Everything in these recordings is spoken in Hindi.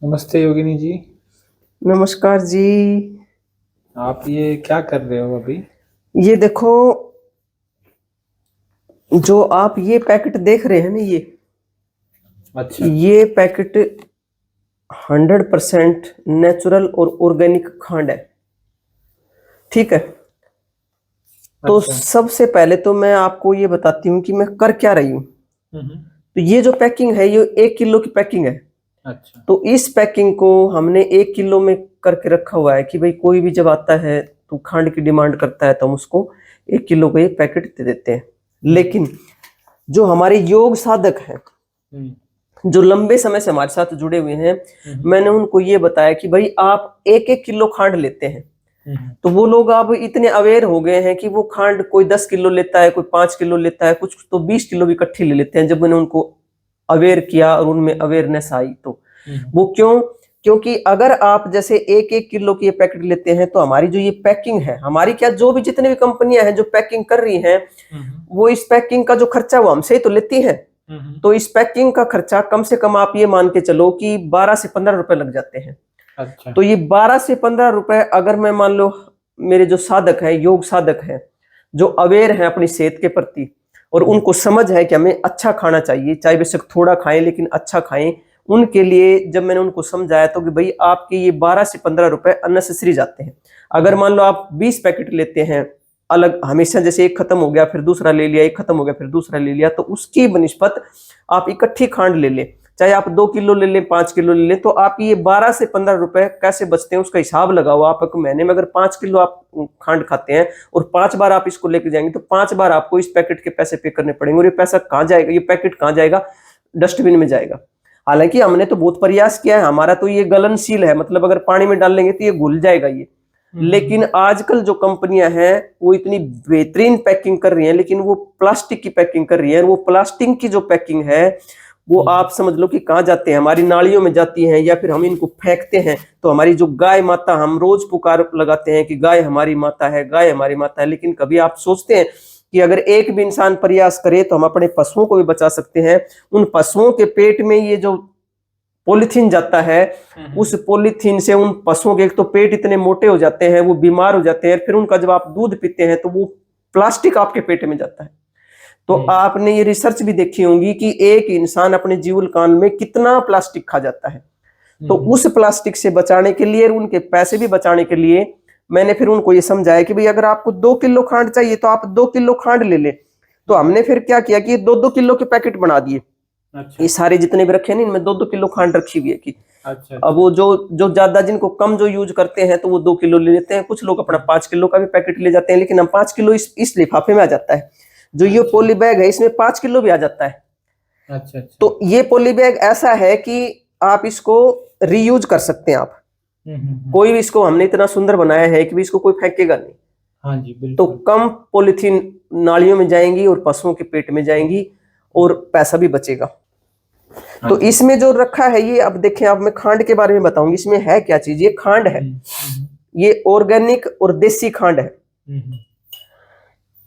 नमस्ते योगिनी जी। नमस्कार जी। आप ये क्या कर रहे हो अभी? ये देखो, जो आप ये पैकेट देख रहे हैं ना, अच्छा। ये पैकेट 100% नेचुरल और ऑर्गेनिक खांड है। ठीक है। तो अच्छा। सबसे पहले तो मैं आपको ये बताती हूँ कि मैं कर क्या रही हूँ। हम्म। तो ये जो पैकिंग है, ये 1 किलो की पैकिंग है। अच्छा। तो इस पैकिंग को हमने 1 किलो में करके रखा हुआ है कि भाई कोई भी जब आता है तो खांड की डिमांड करता है तो हम उसको 1 किलो का ये पैकेट दे देते हैं। लेकिन जो हमारे योग साधक हैं, जो लंबे समय से हमारे साथ जुड़े हुए हैं, मैंने उनको ये बताया कि भाई आप 1-1 किलो खांड लेते हैं। तो वो लोग अब इतने अवेयर हो गए हैं कि वो खांड कोई 10 किलो लेता है, कोई 5 किलो लेता है, कुछ तो 20 किलो भी इकट्ठी ले लेते हैं। जब मैंने उनको अवेयर किया और उनमें अवेयरनेस आई तो वो क्यों, क्योंकि अगर आप जैसे 1-1 किलो की ये पैकेट लेते हैं तो हमारी जो ये पैकिंग है, हमारी क्या, जो भी जितने भी कंपनियां हैं जो पैकिंग कर रही हैं, वो इस पैकिंग का जो खर्चा वो हमसे ही तो लेती हैं। तो इस पैकिंग का खर्चा कम से कम आप ये मान के चलो कि 12 से 15 रुपए लग जाते हैं। अच्छा। तो ये 12 से 15 रुपए अगर मैं मान लो, मेरे जो साधक हैं, योग साधक हैं, जो अवेयर हैं अपनी सेहत के प्रति और उनको समझ है कि हमें अच्छा खाना चाहिए, चाहे बेशक थोड़ा खाएं लेकिन अच्छा खाएं, उनके लिए जब मैंने उनको समझाया तो कि भाई आपके ये 12 से 15 रुपए अननेसेसरी जाते हैं। अगर मान लो आप 20 पैकेट लेते हैं अलग, हमेशा जैसे एक खत्म हो गया फिर दूसरा ले लिया, एक खत्म हो गया फिर दूसरा ले लिया, तो उसकी बनिस्बत आप इकट्ठी खांड ले लें, चाहे आप 2 किलो ले लें, 5 किलो ले लें, तो आप ये 12 से 15 रुपए कैसे बचते हैं उसका हिसाब लगाओ। आप एक महीने में अगर 5 किलो आप खांड खाते हैं और 5 बार आप इसको लेके जाएंगे तो 5 बार आपको इस पैकेट के पैसे पे करने पड़ेंगे। और ये पैसा कहाँ जाएगा, ये पैकेट कहाँ जाएगा? डस्टबिन में जाएगा। हालांकि हमने तो बहुत प्रयास किया है, हमारा तो ये गलनशील है, मतलब अगर पानी में डाल लेंगे तो ये घुल जाएगा ये। लेकिन आजकल जो कंपनियां हैं वो इतनी बेहतरीन पैकिंग कर रही हैं, लेकिन वो प्लास्टिक की पैकिंग कर रही है। वो प्लास्टिक की जो पैकिंग है वो आप समझ लो कि कहाँ जाते हैं, हमारी नालियों में जाती हैं या फिर हम इनको फेंकते हैं। तो हमारी जो गाय माता, हम रोज पुकार लगाते हैं कि गाय हमारी माता है, गाय हमारी माता है, लेकिन कभी आप सोचते हैं कि अगर एक भी इंसान प्रयास करे तो हम अपने पशुओं को भी बचा सकते हैं। उन पशुओं के पेट में ये जो पॉलीथीन जाता है, उस पॉलीथीन से उन पशुओं के एक तो पेट इतने मोटे हो जाते हैं, वो बीमार हो जाते हैं, फिर उनका जब आप दूध पीते हैं तो वो प्लास्टिक आपके पेट में जाता है। तो आपने ये रिसर्च भी देखी होंगी कि एक इंसान अपने जीवन काल में कितना प्लास्टिक खा जाता है। तो उस प्लास्टिक से बचाने के लिए, उनके पैसे भी बचाने के लिए, मैंने फिर उनको ये समझाया कि भाई अगर आपको 2 किलो खांड चाहिए तो आप 2 किलो खांड ले ले। तो हमने फिर क्या किया कि 2-2 किलो के पैकेट बना दिए। अच्छा। ये सारे जितने भी रखे हैं इनमें 2-2 किलो खांड रखी हुई है कि अच्छा। अब वो जो जो ज्यादा, जिनको कम जो यूज करते हैं तो वो 2 किलो ले लेते हैं। कुछ लोग अपना 5 किलो का भी पैकेट ले जाते हैं, लेकिन हम 5 किलो इस लिफाफे में आ जाता है। जो ये पोली बैग है इसमें 5 किलो भी आ जाता है। अच्छा। अच्छा। तो ये पोली बैग ऐसा है कि आप इसको रीयूज कर सकते हैं आप। कोई भी इसको हमने इतना सुंदर बनाया है कि भी इसको कोई फेंकेगा नहीं। हाँ जी, तो बिल्कुल। कम पॉलीथीन नालियों में जाएंगी और पशुओं के पेट में जाएंगी और पैसा भी बचेगा। तो इसमें जो रखा है ये, अब देखें, अब मैं खांड के बारे में बताऊंगी इसमें है क्या चीज। ये खांड है, ये ऑर्गेनिक और देसी खांड है।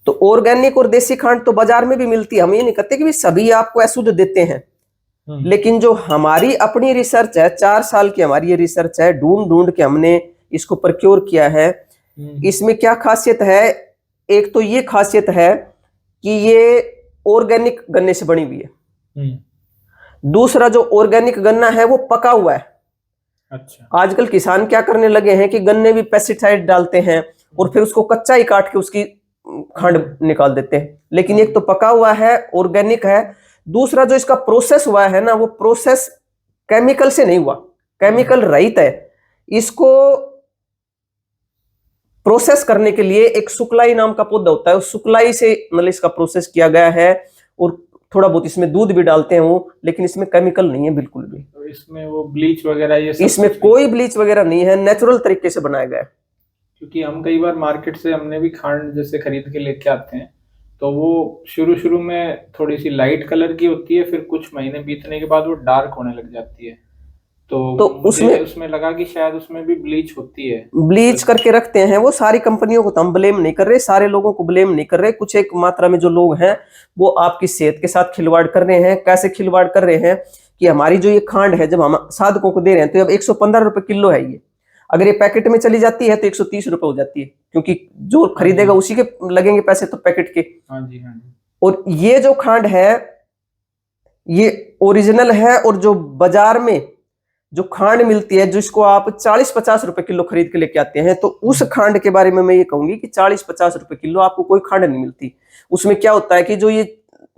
तो ऑर्गेनिक और देसी खांड तो बाजार में भी मिलती है, हम ये नहीं कहते कि सभी आपको अशुद्ध देते हैं। लेकिन जो हमारी अपनी रिसर्च है, 4 साल की हमारी ये रिसर्च है, ढूंढ ढूंढ के हमने इसको प्रक्योर किया है। इसमें क्या खासियत है? एक तो ये खासियत है कि ये ऑर्गेनिक गन्ने से बनी हुई है। दूसरा, जो ऑर्गेनिक गन्ना है वो पका हुआ है। अच्छा। आजकल किसान क्या करने लगे हैं कि गन्ने भी पेस्टिसाइड डालते हैं और फिर उसको कच्चा ही काट के उसकी खांड निकाल देते हैं। लेकिन एक तो पका हुआ है, ऑर्गेनिक है। दूसरा, जो इसका प्रोसेस हुआ है ना, वो प्रोसेस केमिकल से नहीं हुआ, केमिकल रहित है। इसको प्रोसेस करने के लिए एक सुकलाई नाम का पौधा होता है, उस सुकलाई से मतलब इसका प्रोसेस किया गया है। और थोड़ा बहुत इसमें दूध भी डालते हैं वो, लेकिन इसमें केमिकल नहीं है बिल्कुल भी। तो इसमें वो ब्लीच वगैरह ये सब इसमें कोई ब्लीच वगैरह नहीं है, नेचुरल तरीके से बनाया गया है। क्योंकि हम कई बार मार्केट से हमने भी खांड जैसे खरीद के लेके आते हैं, तो वो शुरू शुरू में थोड़ी सी लाइट कलर की होती है, फिर कुछ महीने बीतने के बाद वो डार्क होने लग जाती है। तो मुझे उसमें लगा कि शायद उसमें भी ब्लीच होती है। ब्लीच करके रखते हैं वो। सारी कंपनियों को तो हम ब्लेम नहीं कर रहे, सारे लोगों को ब्लेम नहीं कर रहे। कुछ एक मात्रा में जो लोग हैं वो आपकी सेहत के साथ खिलवाड़ कर रहे हैं। कैसे खिलवाड़ कर रहे हैं कि हमारी जो ये खांड है जब हम साधकों को दे रहे हैं तो अब 115 रुपए किलो है ये। अगर ये पैकेट में चली जाती है तो 130 रुपए हो जाती है, क्योंकि जो खरीदेगा उसी के लगेंगे पैसे तो पैकेट के। हाँ जी, हाँ जी। और ये जो खांड है ये ओरिजिनल है, और जो बाजार में जो खांड मिलती है जिसको आप 40-50 रुपए किलो खरीद के लेके आते हैं, तो उस खांड के बारे में मैं ये कहूंगी कि 40-50 रुपए किलो आपको कोई खांड नहीं मिलती। उसमें क्या होता है कि जो ये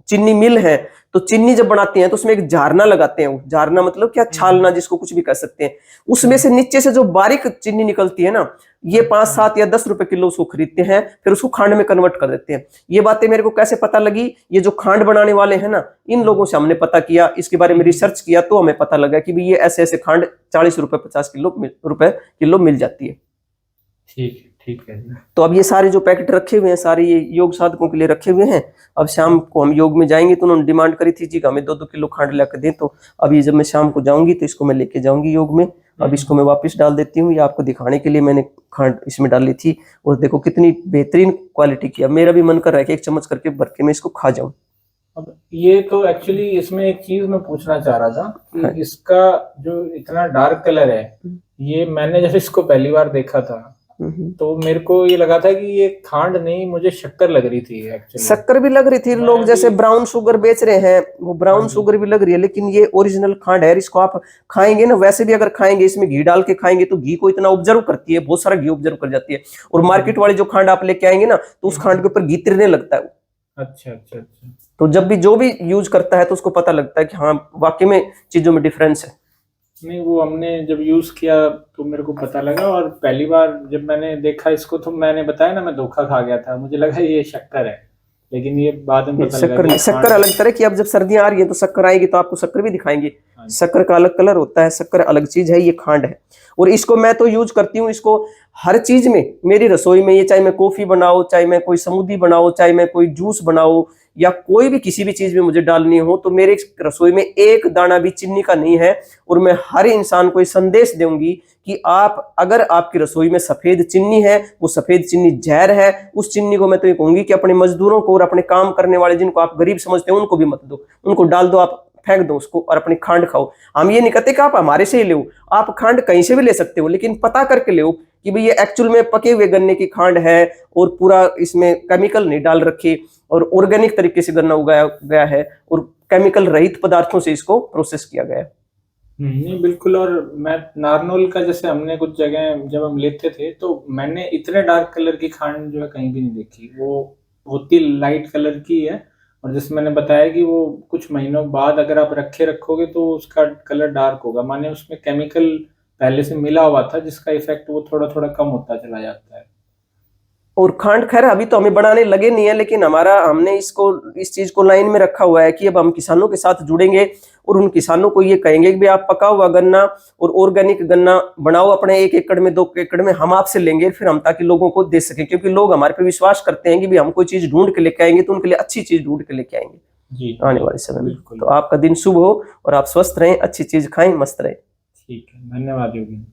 चीनी मिल है तो चीनी जब बनाती हैं तो उसमें एक झारना लगाते हैं, वो झारना मतलब क्या, छालना जिसको कुछ भी कह सकते हैं। उसमें से नीचे से जो बारीक चीनी निकलती है ना, ये 5, 7 या 10 रुपए किलो उसको खरीदते हैं, फिर उसको खांड में कन्वर्ट कर देते हैं। ये बातें मेरे को कैसे पता लगी, ये जो खांड बनाने वाले हैं ना, इन लोगों से हमने पता किया, इसके बारे में रिसर्च किया, तो हमें पता लगा कि भाई ये ऐसे ऐसे खांड 40 रुपए 50 रुपए किलो मिल जाती है। ठीक है जी। तो अब ये सारे जो पैकेट रखे हुए हैं सारे ये योग साधकों के लिए रखे हुए हैं। अब शाम को हम योग में जाएंगे तो उन्होंने डिमांड करी थी जी कि हमें 2-2 किलो खांड लाकर दें, तो अब ये जब मैं शाम को जाऊंगी तो इसको मैं लेके जाऊंगी योग में। अब इसको मैं वापस डाल देती हूँ, ये आपको दिखाने के लिए मैंने खांड इसमें डाली थी, और देखो कितनी बेहतरीन क्वालिटी की। अब मेरा भी मन कर रहा है कि एक चम्मच करके भर के मैं इसको खा जाऊं। अब ये तो एक्चुअली इसमें एक चीज मैं पूछना चाह रहा था कि इसका जो इतना डार्क कलर है, ये मैंने जब इसको पहली बार देखा था तो मेरे को ये लगा था कि ये खांड नहीं, मुझे शक्कर लग रही थी एक्चुअली। शक्कर भी लग रही थी, लोग जैसे ब्राउन शुगर बेच रहे हैं वो ब्राउन शुगर भी लग रही है, लेकिन ये ओरिजिनल खांड है। इसको आप खाएंगे ना, वैसे भी अगर खाएंगे इसमें घी डाल के खाएंगे तो घी को इतना ऑब्जर्व करती है, बहुत सारा घी ऑब्जर्व कर जाती है। और मार्केट वाली जो खांड आप लेके आएंगे ना तो उस खांड के ऊपर घी तिरने लगता है। अच्छा अच्छा अच्छा। तो जब भी जो भी यूज करता है तो उसको पता लगता है कि हाँ वाकई में चीजों में डिफरेंस है। नहीं, वो हमने जब यूज किया तो मेरे को पता लगा, और पहली बार जब मैंने देखा इसको तो मैंने बताया ना, मैं धोखा खा गया था, मुझे लगा ये शक्कर है, लेकिन ये बाद में पता लगा कि शक्कर अलग तरह की। अब जब सर्दियां आ रही है तो शक्कर आएगी तो आपको शक्कर भी दिखाएंगे। शक्कर का अलग कलर होता है, शक्कर अलग चीज है, ये खांड है। और इसको मैं तो यूज करती हूँ, इसको हर चीज में, मेरी रसोई में, ये चाहे मैं कॉफी बनाओ, चाहे मैं कोई स्मूदी बनाओ, चाहे मैं कोई जूस बनाओ, या कोई भी किसी भी चीज में मुझे डालनी हो, तो मेरे रसोई में एक दाना भी चीनी का नहीं है। और मैं हर इंसान को ये संदेश दूंगी कि आप अगर आपकी रसोई में सफेद चीनी है, वो सफेद चीनी जहर है। उस चीनी को मैं तो ये कहूंगी कि अपने मजदूरों को और अपने काम करने वाले जिनको आप गरीब समझते हो उनको भी मत दो, उनको डाल दो, आप फेंक दो उसको, और अपनी खांड खाओ। हम ये नहीं कहते कि आप हमारे से ही लो, आप खांड कहीं से भी ले सकते हो, लेकिन पता करके लो कि भाई ये एक्चुअल में पके हुए गन्ने की खांड है, और पूरा इसमें केमिकल नहीं डाल रखे, और ऑर्गेनिक तरीके से गन्ना उगाया गया है, और केमिकल रहित पदार्थों से इसको प्रोसेस किया गया है। नहीं बिल्कुल। और मैं नारनौल का, जैसे हमने कुछ जगह जब हम लेते थे तो मैंने इतने डार्क कलर की खांड जो है कहीं भी नहीं देखी। वो होती लाइट कलर की है, और जैसे मैंने बताया कि वो कुछ महीनों बाद अगर आप रखोगे तो उसका कलर डार्क होगा, माने उसमें केमिकल पहले से मिला हुआ था जिसका इफेक्ट वो थोड़ा थोड़ा कम होता चला जाता है। और खांड खैर अभी तो हमें बनाने लगे नहीं है, लेकिन हमने इस चीज को लाइन में रखा हुआ है कि अब हम किसानों के साथ जुड़ेंगे और उन किसानों को ये कहेंगे कि आप पका हुआ गन्ना और ऑर्गेनिक गन्ना बनाओ अपने 1 एकड़ में 2 एकड़ में, हम आपसे लेंगे फिर हम, ताकि लोगों को दे सके। क्योंकि लोग हमारे पे विश्वास करते हैं कि भी हम कोई चीज ढूंढ के लेके आएंगे तो उनके लिए अच्छी चीज ढूंढ के लेके आएंगे जी आने वाले समय में। तो आपका दिन शुभ हो और आप स्वस्थ रहें, अच्छी चीज खाएं, मस्त रहें। ठीक है, धन्यवाद योगी।